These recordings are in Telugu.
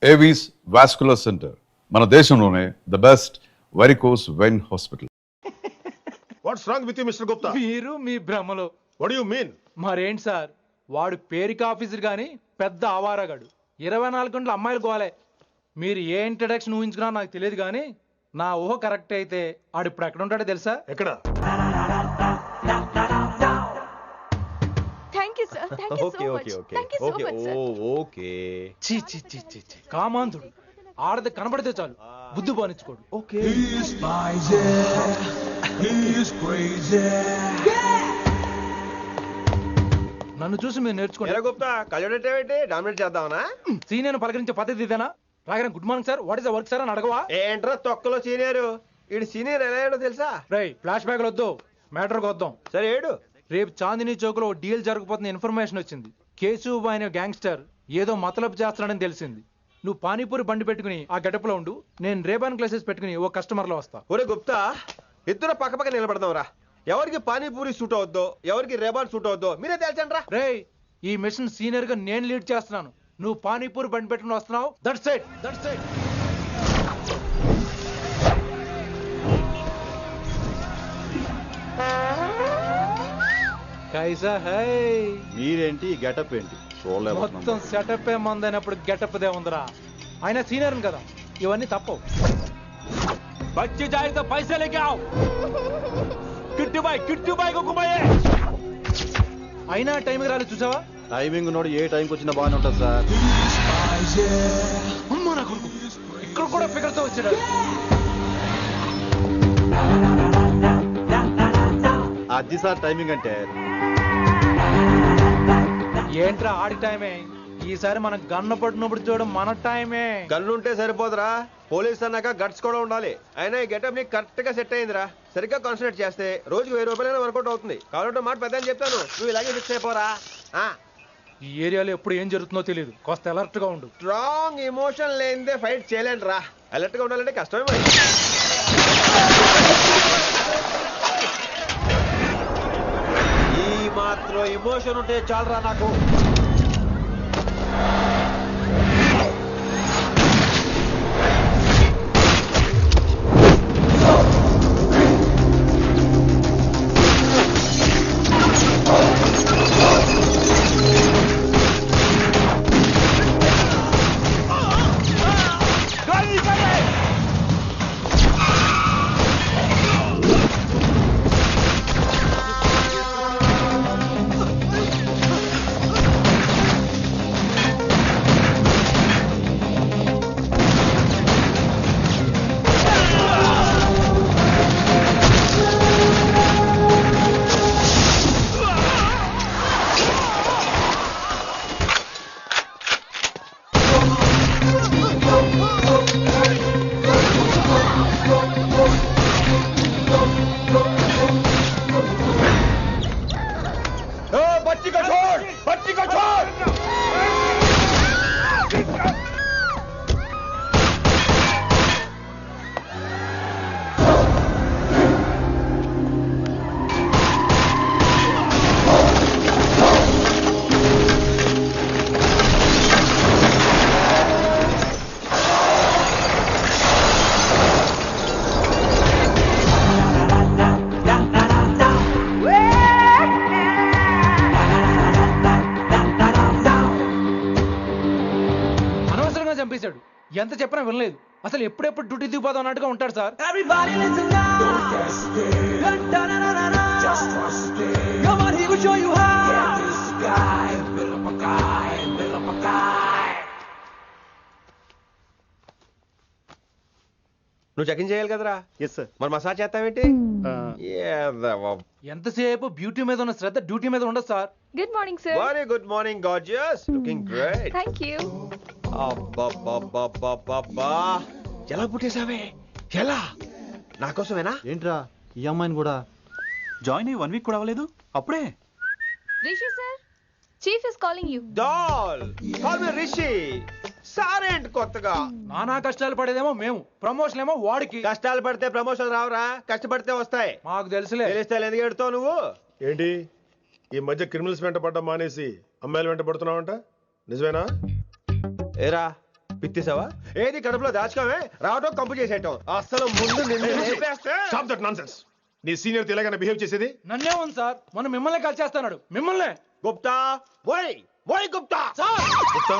ఏవీస్ వాస్కులర్ సెంటర్ మన దేశంలోనే the best varicose vein hospital. What's wrong with you mister Gupta? మీరు మీ భ్రమలో. What do you mean? మరేంటి సార్, వాడు పేరుకి ఆఫీసర్ గాని పెద్ద ఆవారాగాడు. 24 గంటలు అమ్మాయిలు గోలే. మీరు ఏ ఇంట్రడక్షన్ ఊహించుకున్నా నాకు తెలియదు కానీ నా ఊహ కరెక్ట్ అయితే ఆడు ఇప్పుడు ఎక్కడ ఉంటాడో తెలుసా? ఎక్కడ? Thank you sir, thank you so much, thank you so much sir. Okay చీ చీ చీ చీ చీ. కామాంధుడు. ఆడది కనబడితే చాలు బుద్ధి బానించుకోడు. ఓకే నన్ను చూసి మీరు నేర్చుకోండి. గుప్తా కళ్ళేంటి డామినేట్ చేద్దామనా? సీనియర్ పలకరించే పద్ధతి ఇదేనా? రాగానే good morning sir, what is the work sir అని అడగవా? ఏంట్రా తొక్కలో సీనియర్? ఈడు సీనియర్ ఎలా ఏడో తెలుసా? రై ఫ్లాష్ బ్యాక్ వద్దు, మ్యాటర్కి వద్దాం. సరే ఏడు. రేపు చాందినీ చౌక్ లో డీల్ జరగబోతున్న ఇన్ఫర్మేషన్ వచ్చింది. కేశూబాయ్ అనే గ్యాంగ్స్టర్ ఏదో మతలబు చేస్తున్నాడని తెలిసింది. నువ్వు పానీపూరి బండి పెట్టుకుని ఆ గడపలో ఉండు, నేను రేబాన్ క్లాసెస్ పెట్టుకుని ఓ కస్టమర్ లో వస్తా. ఒరే గుప్తా, ఇద్దరు పక్క పక్క నిలబడదాం రా. ఎవరికి పానీపూరి సూట్ అవుద్దో, ఎవరికి రేబాన్ సూట్ అవుద్దో మీరే తేల్చండి రా. రేయ్, ఈ మిషన్ సీనియర్ గా నేను లీడ్ చేస్తున్నాను. నువ్వు పానీపూరి బండి పెట్టుకుని వస్తున్నావు. That's it, that's it. కైసా హై? మీరేంటి గెటప్ ఏంటి? మొత్తం సెటప్ ఏ మందైనప్పుడు గెటప్ దే ఉందిరా. ఆయన సీనియర్ కదా, ఇవన్నీ తప్పవు. బచ్చి జాయితో పైసే లేకే ఆవ్. కిట్టు బాయ్ కుక్కుబాయే. అయినా టైంకి రాలేదు చూసావా? టైమింగ్ నోడు ఏ టైంకి వచ్చినా బాగానే ఉంటుంది సార్. అమ్మా నా కొడుకు, ఇక్కడ కూడా ఫిగర్ తో వచ్చాడు. అది సార్ టైమింగ్ అంటే. ఏంట్రా ఆడి టైమే? ఈసారి మనం గన్ను పట్టినప్పుడు చూడడం మన టైమే. గన్నుంటే సరిపోదురా, పోలీస్ అన్నాక గట్స్ కూడా ఉండాలి. అయినా ఈ గెటప్ ని కరెక్ట్ గా సెట్ అయిందిరా. సరిగ్గా కాన్సన్ట్రేట్ చేస్తే రోజుకి 1000 రూపాయలైనా వర్కౌట్ అవుతుంది. కాబట్టి మాట పెద్ద అని చెప్తాను, నువ్వు ఇలాగే ఫిక్స్ అయిపోరా. ఈ ఏరియాలో ఎప్పుడు ఏం జరుగుతుందో తెలియదు, కాస్త అలర్ట్ గా ఉండు. స్ట్రాంగ్ ఎమోషన్ లేనిదే ఫైట్ చేయలేండి రా. అలర్ట్ గా ఉండాలంటే కష్టమే మరి. ఈ మాత్రం ఎమోషన్ ఉంటే చాలరా నాకు. చంపేశాడు. ఎంత చెప్పినా వినలేదు. అసలు ఎప్పుడెప్పుడు డ్యూటీ దిగిపోదాం అన్నట్టుగా ఉంటాడు సార్. నువ్వు చెకింగ్ చేయాలి కదరా? Yes sir. మరి మసాజ్ చేస్తావేంటి? ఎంతసేపు బ్యూటీ మీద ఉన్న శ్రద్ధ డ్యూటీ మీద ఉండదు sir. Good morning sir. Very good morning gorgeous, looking great. Thank you. అబ్బబ్బబ్బబ్బబ్బా, ఎలా పుట్టేశావే? ఎలా? నా కోసమేనా? ఏంట్రా ఈ అమ్మాయిని కూడా జాయిన్ అయ్యి 1 వీక్ కూడా అవ్వలేదు అప్పుడే? Rishi sir, chief is calling you. Doll call me Rishi. సారేంటి కొత్తగా? నానా కష్టాలు పడేదేమో మేము, ప్రమోషన్ ఏమో వాడికి. కష్టాలు పడితే ప్రమోషన్ రావురా, కష్టపడితే వస్తాయి. మాకు తెలుసులే. తెలిస్తే ఎందుకు ఎడుతావు నువ్వు? ఏంటి ఈ మధ్య క్రిమినల్స్ వెంట పడ్డం మానేసి అమ్మాయిలు వెంట పడుతున్నావంట? నిజమేనా? ఏరా పిత్తిసావా? ఏది కడుపులో దాచుకోవే, రావటం కంపు చేసేయటం. అసలు ముందు నిన్ను లేపేస్తే- స్టాప్ దట్ నాన్సెన్స్. నీ సీనియర్ ఇలాగైనా బిహేవ్ చేసేది? నన్నే ఉంది సార్, మనం మిమ్మల్ని కాల్ చేస్తున్నాడు, మిమ్మల్ని. గుప్తా ఓయ్ గుప్తా. గుప్తా,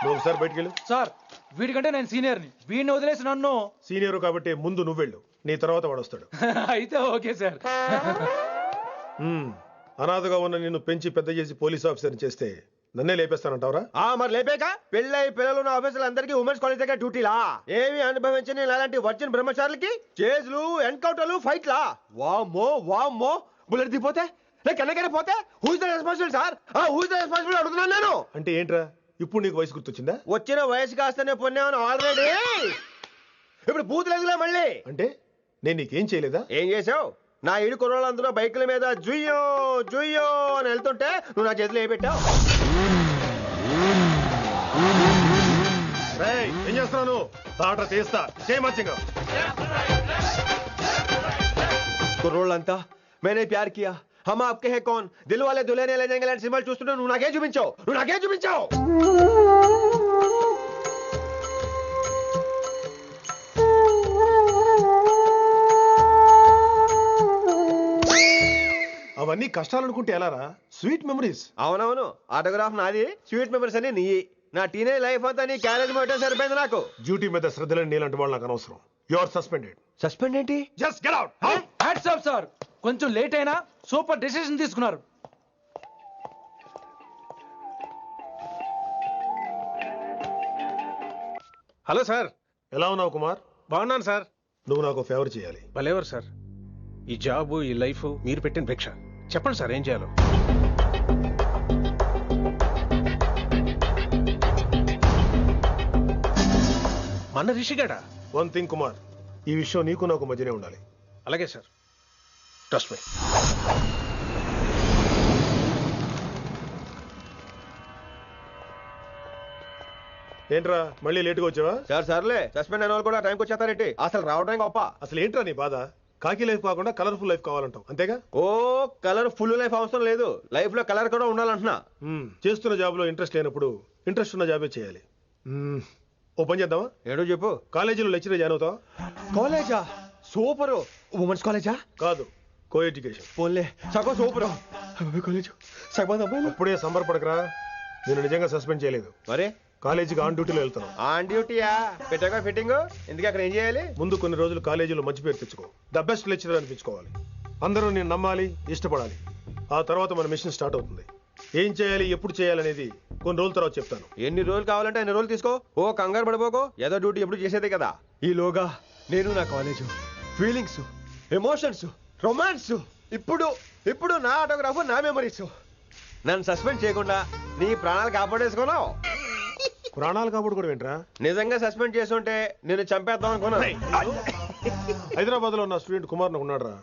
నువ్వు ఒకసారి బయటికి వెళ్ళు. సార్ వీడికంటే నేను సీనియర్ని, వీడిని వదిలేసి నన్ను. సీనియర్ కాబట్టి ముందు నువ్వు వెళ్ళు, నీ తర్వాత వాడు వస్తాడు. అయితే ఓకే సార్. అనాథగా ఉన్న నిన్ను పెంచి పెద్ద చేసి పోలీస్ ఆఫీసర్ చేస్తే నన్నే లేపేస్తానంటావరా? మరి లేపాక పెళ్ళై పిల్లలు ఉన్న ఆఫీసులందరికీ ఉమెన్స్ కాలేజ్ దగ్గర డ్యూటీలా? ఏమి అనుభవించని అలాంటి వర్జిన్ బ్రహ్మచారులకి చేజ్లు, ఎన్కౌంటర్లు, ఫైట్లా? వామ్మో బుల్లెట్ దిగిపోతే, లేక ఎన్నకైనా పోతే who is the responsible sir? Who is the responsible అడుగుతున్నాను నేను. అంటే ఏంట్రా, ఇప్పుడు నీకు వయసు గుర్తొచ్చిందా? వచ్చిన వయసు కాస్తనే పొన్నాను ఆల్రెడీ. ఇప్పుడు బూతులు ఎదుగులే మళ్ళీ. అంటే నేను నీకేం చేయలేదా? ఏం చేసావు? నా ఇడు కుర్రోళ్ళందరూ బైకుల మీద జుయ్యో జుయ్యో అని వెళ్తుంటే నువ్వు నా చేతిలో ఏ పెట్టావు? ఏం చేస్తున్నాను? తాట తీస్తా చేయమచ్చంగా. కుర్రోళ్ళంతా मैंने प्यार किया, हम आपके हैं कौन, दिल वाले दुल्हनिया ले जाएंगे లాంటి సినిమాలు చూస్తుంటే నువ్వు నాకే చూపించావు. అవన్నీ కష్టాలు అనుకుంటే ఎలారా? Sweet memories. అవునవును, ఆటోగ్రాఫ్ నాది, స్వీట్ మెమరీస్ అని నీ. నా టీనేజ్ లైఫ్ అంతా నీ క్యారేజ్ మొత్తం సరిపోయింది నాకు. డ్యూటీ మీద శ్రద్ధలేని నీలాంటి వాళ్ళు నాకు అనవసరం. You are suspended. సస్పెండ్ ఏంటి? Just get out. Hats off sir, కొంచెం లేట్ అయినా సూపర్ డెసిషన్ తీసుకున్నారు. Hello sir. ఎలా ఉన్నావు కుమార్? బాగున్నాను సార్. నువ్వు నాకు ఫేవర్ చేయాలి. భలేవారు సార్. ఈ జాబు, ఈ లైఫ్ మీరు పెట్టిన భిక్ష. చెప్పండి సార్ ఏం చేయాలో. మన రిషిగాడా? వన్ థింగ్ కుమార్, ఈ విషయం నీకు నాకు మధ్యనే ఉండాలి. అలాగే సార్, ట్రస్ట్ మీ. ఏంట్రా మళ్ళీ లేటుగా వచ్చావా? సర్లే, సస్పెండ్ అయిన వాళ్ళు కూడా టైంకి వచ్చేస్తారేంటి? అసలు రావడానికి గొప్ప. అసలు ఏంట్రా నీ బాధ? కాకి లైఫ్ కాకుండా కలర్ఫుల్ లైఫ్ కావాలంటావు, అంతేగా? ఓ కలర్ ఫుల్ లైఫ్ అవసరం లేదు, లైఫ్ లో కలర్ కూడా ఉండాలంటున్నా. చేస్తున్న జాబ్ లో ఇంట్రెస్ట్ లేనప్పుడు ఇంట్రెస్ట్ ఉన్న జాబే చేయాలి. ఓ పని చేద్దామా? ఏడో చెప్పు. కాలేజీలో లెక్చరర్ జాయిన్ అవుతావా? కాలేజా? సూపర్. ఉమెన్స్ కాలేజా? కాదు, కో ఎడ్యుకేషన్. పోన్లే, సగం సూపర్. కాలేజ్ సగం అబ్బాయిలు. అప్పుడే సంబరపడకరా, నేను నిజంగా సస్పెండ్ చేయలేదు. మరే కాలేజీకి ఆన్ డ్యూటీలో వెళ్తాను. ఆన్ డ్యూటీయా? పెట్టాక ఫిట్టింగ్ ఎందుకు? అక్కడ ఏం చేయాలి? ముందు కొన్ని రోజులు కాలేజీలో మంచి పేరు తెచ్చుకో, ద బెస్ట్ లెక్చరర్ అనిపించుకోవాలి. అందరూ నేను నమ్మాలి, ఇష్టపడాలి. ఆ తర్వాత మన మిషన్ స్టార్ట్ అవుతుంది. ఏం చేయాలి, ఎప్పుడు చేయాలనేది కొన్ని రోజుల తర్వాత చెప్తాను. ఎన్ని రోజులు కావాలంటే అన్ని రోజులు తీసుకో. ఓ కంగారు పడిపోకో, ఏదో డ్యూటీ ఎప్పుడు చేసేదే కదా. ఈలోగా నేను నా కాలేజ్ ఫీలింగ్స్, ఎమోషన్స్, రొమాన్స్, ఇప్పుడు నా ఆటోగ్రాఫ్, నా మెమరీస్. నన్ను సస్పెండ్ చేయకుండా నీ ప్రాణాలు కాపాడేసుకున్నావు. ప్రాణాలు కాబట్టి కూడా ఏంట్రా? నిజంగా సస్పెండ్ చేస్తుంటే నేను చంపేద్దాం అనుకున్నా. హైదరాబాద్ లో నా స్టూడెంట్ కుమార్ ఉన్నాడు రా.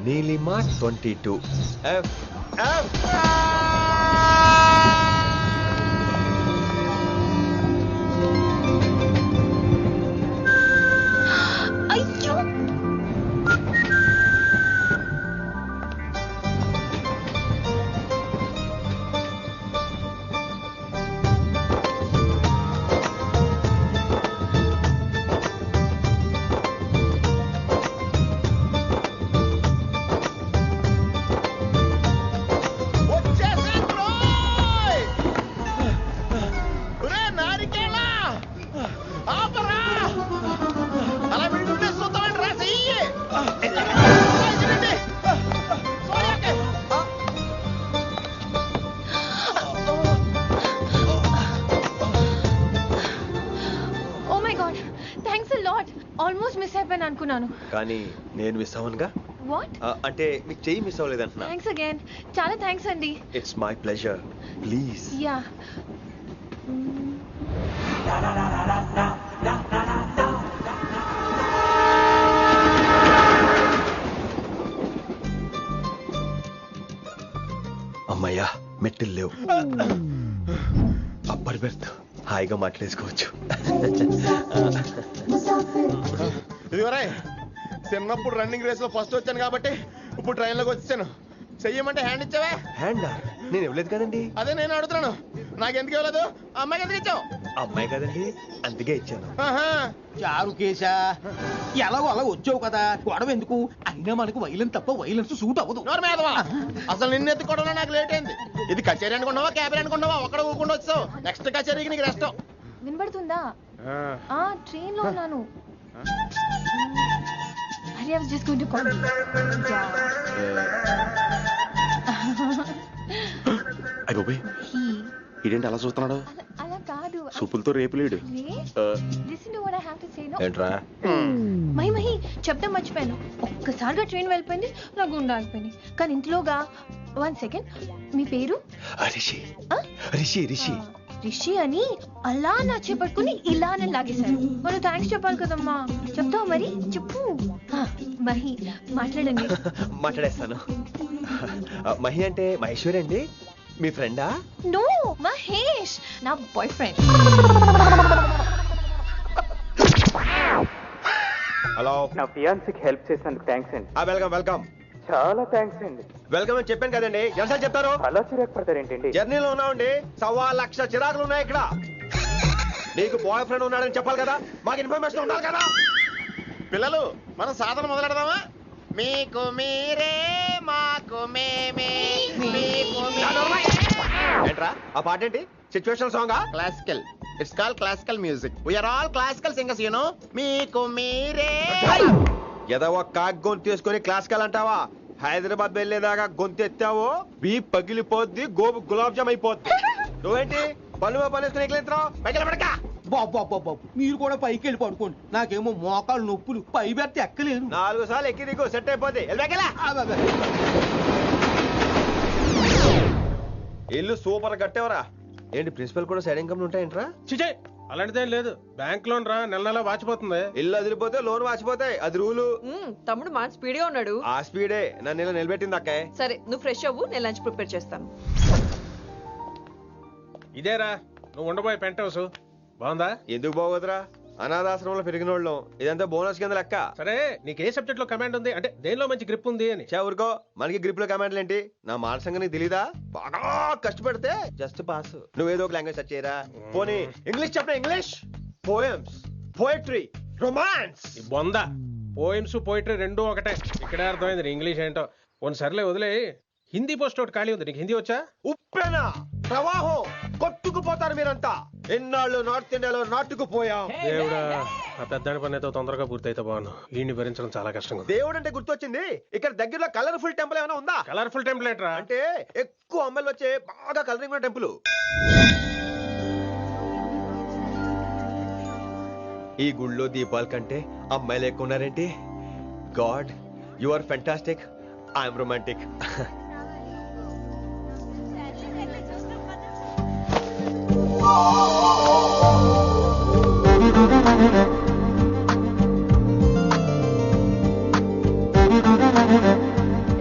నీలిమా 22 F. అయ్యో, ఆల్మోస్ట్ మిస్ అయిపోయాను అనుకున్నాను. కానీ నేను మిస్ అవ్వనుగా. వాట్? అంటే మీకు చెయ్యి మిస్ అవ్వలేదంటున్నా. థ్యాంక్స్ అగైన్, చాలా థ్యాంక్స్ అండి. It's my pleasure, please. Yeah. అమ్మయ్యా, మెట్టులు లేవు. అబ్బా సూపర్ బెర్త్, హాయిగా మాట్లాడేసుకోవచ్చు. ఇదిగోరే, చిన్నప్పుడు రన్నింగ్ రేస్ లో ఫస్ట్ వచ్చాను కాబట్టి ఇప్పుడు ట్రైన్ లోకి వచ్చాను. చెయ్యమంటే హ్యాండ్ ఇచ్చావే? హ్యాండా? నేను ఇవ్వలేదు కదండి. అదే నేను అడుగుతున్నాను, నాకెందుకు ఇవ్వలేదు? అమ్మాయికి ఎందుకు ఇచ్చావు? అమ్మాయి కదండి, అందుకే ఇచ్చాను. చారు కేశా, ఎలాగో అలా వచ్చావు కదా, గొడవ ఎందుకు? అయినా మనకు వైలెన్స్ తప్ప వైలెన్స్ సూట్ అవ్వదు. అసలు నిన్ను ఎత్తుకోవడంలో నాకు లేట్ అయింది. ఇది కచేరీ అనుకున్నావా, క్యాబరీ అనుకున్నావా? ఒక్కడ ఊకుండా వచ్చావు. నెక్స్ట్ కచేరీకి నీకు రెస్ట్. వినబడుతుందా? ట్రైన్ లో ఉన్నాను. I was just going to call you. ఇదేంటి అలా చూస్తున్నాడు? అలా కాదు. సూపులతో రేపు లేడు. Listen to what I have to say, no? ఏంట్రా? మహి చెప్తే మర్చిపోయాను. ఒక్కసారిగా ట్రైన్ వెళ్ళిపోయింది, నా గుండె ఆగిపోయింది. కానీ ఇంట్లోగా 1 second, మీ పేరు? రిషి. రిషి రిషి రిషి అని అలా నా చేపట్టుకుని ఇలానే లాగేశారు. మరి థ్యాంక్స్ చెప్పాలి కదమ్మా. చెప్తావు మరి? చెప్పు. మహి మాట్లాడండి. మాట్లాడేస్తాను. మహి అంటే మహేశ్వరి అండి, మీ ఫ్రెండా? నో, మహేష్ నా బాయ్ ఫ్రెండ్. హలో. నా ఫియాన్సీకి హెల్ప్ చేసినందుకు థ్యాంక్స్ అండి. Welcome welcome. చాలా థ్యాంక్స్ అండి. వెల్కమ్ అని చెప్పాను కదండి, ఎన్నిసార్లు చెప్తారు? అలా చిరాకు పడతారేంటండి? జర్నీలో ఉన్నామండి, 1,00,000 చిరాకులు ఉన్నాయి ఇక్కడ. నీకు బాయ్ ఫ్రెండ్ ఉన్నాడని చెప్పాలి కదా, మాకు ఇన్ఫర్మేషన్ ఉండాలి కదా. పిల్లలు, మనం సాధన మొదలెడదామా? మీకు మీరే, మాకు మేమే, మీకు ఏంట్రా ఆ పాట ఏంటి? సిచ్యువేషన్ సాంగా? Classical. It's call classical music. We are all classical singers, you know. మీకు మీరే. ఏదో ఒక కాక్ గొంతు తీసుకొని క్లాసికల్ అంటావా? హైదరాబాద్ వెళ్ళేదాకా గొంతు ఎత్తావో బీ పగిలిపోద్ది, గోబు గులాబ్ జామ్ అయిపోద్ది. నువ్వేంటి పనులు పనిస్తున్నా ఎట్లెత్తావు? పైకి పడక. బాబు మీరు కూడా పైకి వెళ్ళి పడుకోండి, నాకేమో మోకాలు నొప్పులు, పై పెడితే ఎక్కలేను. 4 సార్లు ఎక్కి దిగు, సెట్ అయిపోద్ది. ఇల్లు సూపర్ కట్టేవరా. ఏంటి ప్రిన్సిపల్ కూడా సైడ్ ఇన్కమ్ ఉంటాయంట్రా? చిచే, అలాంటిదేం లేదు. బ్యాంక్ లోన్ రా, నెల నెల వాచిపోతుంది. ఇల్లు అదిరిపోతే లోన్ వాచిపోతాయి, అది రూలు. తమ్ముడు మా స్పీడ్గా ఉన్నాడు. ఆ స్పీడే నన్ను ఇలా నిలబెట్టింది అక్కాయ్. సరే నువ్వు ఫ్రెష్ అవ్వు, నేను లంచ్ ప్రిపేర్ చేస్తాను. ఇదేరా నువ్వు ఉండబోయే పెంట్ హౌస్. బాగుందా? ఎందుకు బాగోదురా, అనాథాశ్రమంలో పెరిగిన వాళ్ళం, ఇదంతా బోనస్ కింద లెక్క. సరే నీకు ఏ సబ్జెక్ట్ లో కమాండ్ ఉంది, అంటే దేనిలో మంచి గ్రిప్ ఉంది అని? ఊరుకో, మనకి గ్రిప్ లో కమాండ్లు ఏంటి? నా మాట సంగతి నీకు తెలీదా? బాగా కష్టపడితే జస్ట్ పాస్. నువ్వేదో ఒక లాంగ్వేజ్ సెర్చ్ చేయరా. పోనీ ఇంగ్లీష్ చెప్పిన ఇంగ్లీష్, పోయమ్స్, పోయట్రీ, రొమాన్స్. బొంద పోయిమ్స్ పోయిటరీ రెండూ ఒకటే. ఇక్కడే అర్థమైంది ఇంగ్లీష్ ఏంటో. కొన్ని సర్లే వదిలే. హిందీ పోస్ట్ ఒకటి ఖాళీ ఉంది, నీకు హిందీ వచ్చా? ఉప్పెనా ప్రవాహం కొట్టుకుపోతారు మీరంతా. ఎన్నాళ్ళు నార్త్ ఇండియాలో నాటుకుపోయాం. దేవుడా, ఆ పెద్దాని పని అయితే తొందరగా పూర్తయితే బాగున్నాను. వీడిని భరించడం చాలా కష్టంగా. దేవుడు అంటే గుర్తొచ్చింది, ఇక్కడ దగ్గరలో కలర్ఫుల్ టెంపుల్ ఏమైనా ఉందా? కలర్ఫుల్ టెంపుల్ ఏంట్రా? అంటే ఎక్కువ అమ్మాయిలు వచ్చే బాగా కలరింగ్ ఉన్న టెంపుల్. ఈ గుళ్ళో దీపాల కంటే అమ్మాయిలు ఎక్కువ ఉన్నారేంటి? God, you are fantastic, I'm romantic.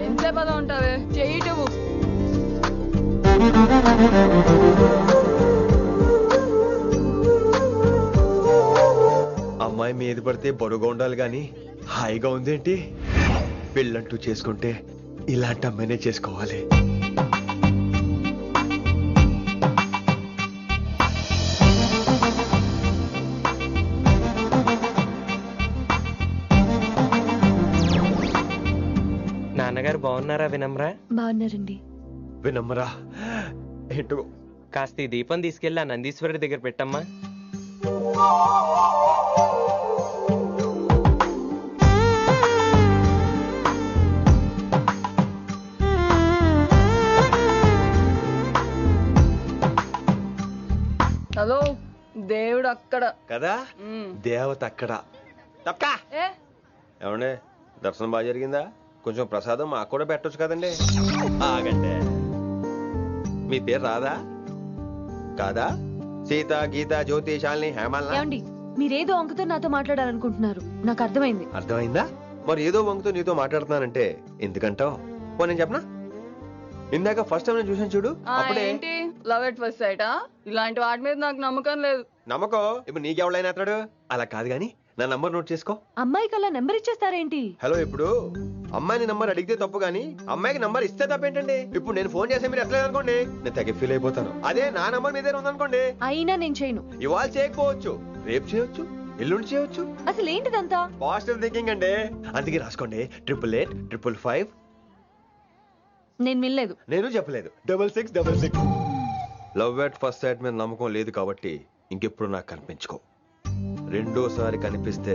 ఎంతసేపు అలా ఉంటావే, చెయ్యటము. అమ్మాయి మీద పడితే బరువుగా ఉండాలి గాని హాయిగా ఉందేంటి? పెళ్ళంటూ చేసుకుంటే ఇలాంటి అమ్మాయినే చేసుకోవాలి. నాన్నగారు బాగున్నారా వినమ్రా? బాగున్నారండి. వినమ్మరా ఏంటో. కాస్త ఈ దీపం తీసుకెళ్ళి ఆ నందీశ్వరుడి దగ్గర పెట్టమ్మా. హలో, దేవుడు అక్కడ కదా, దేవత అక్కడ. తప్పకా ఏ ఏమండే, దర్శనం బాగా జరిగిందా? కొంచెం ప్రసాదం మాకు కూడా పెట్టొచ్చు కదండి. ఆగండి, మీ పేరు రాదా కాదా? సీత, గీత, జ్యోతి, శాలిని, హేమల్. ఏమండి, మీరేదో అంకుతో నాతో మాట్లాడాలనుకుంటున్నారు, నాకు అర్థమైంది. అర్థమైందా? మరి ఏదో వంగుతో నీతో మాట్లాడుతున్నానంటే ఎందుకంటావు? నేను చెప్పనా? ఇందాక ఫస్ట్ టైం నేను చూసాను చూడు అప్పుడే ఏంటి లవ్ ఎట్ ఫస్ట్ సైటా? ఇలాంటి వాటి మీద నాకు నమ్మకం లేదు. నమ్మకం ఇప్పుడు నీకెవడైనా అతడు అలా కాదు గాని నా నంబర్ నోట్ చేసుకో. అమ్మాయికి అలా నెంబర్ ఇచ్చేస్తారేంటి? హలో, ఇప్పుడు అమ్మాయిని నంబర్ అడిగితే తప్పు గానీ అమ్మాయికి నంబర్ ఇస్తే తప్పేంటండి? ఇప్పుడు నేను ఫోన్ చేస్తే మీరు ఎట్లేదు అనుకోండి, నేను తెగ ఫీల్ అయిపోతాను. అదే నా నంబర్ మీ దగ్గర ఉందనుకోండి, అయినా నేను చేయను. ఇవాళ చేయకపోవచ్చు, రేపు చేయొచ్చు, ఎల్లుండి చేయొచ్చు. అసలు ఏంటిదంతా? పాజిటివ్ థింకింగ్ అండి. అందుకే రాసుకోండి 888 నేను వినలేదు. నేను చెప్పలేదు 6666. లవ్ ఎట్ ఫస్ట్ సైట్ మీద నమ్మకం లేదు కాబట్టి ఇంకెప్పుడు నాకు కనిపించుకో. రెండోసారి కనిపిస్తే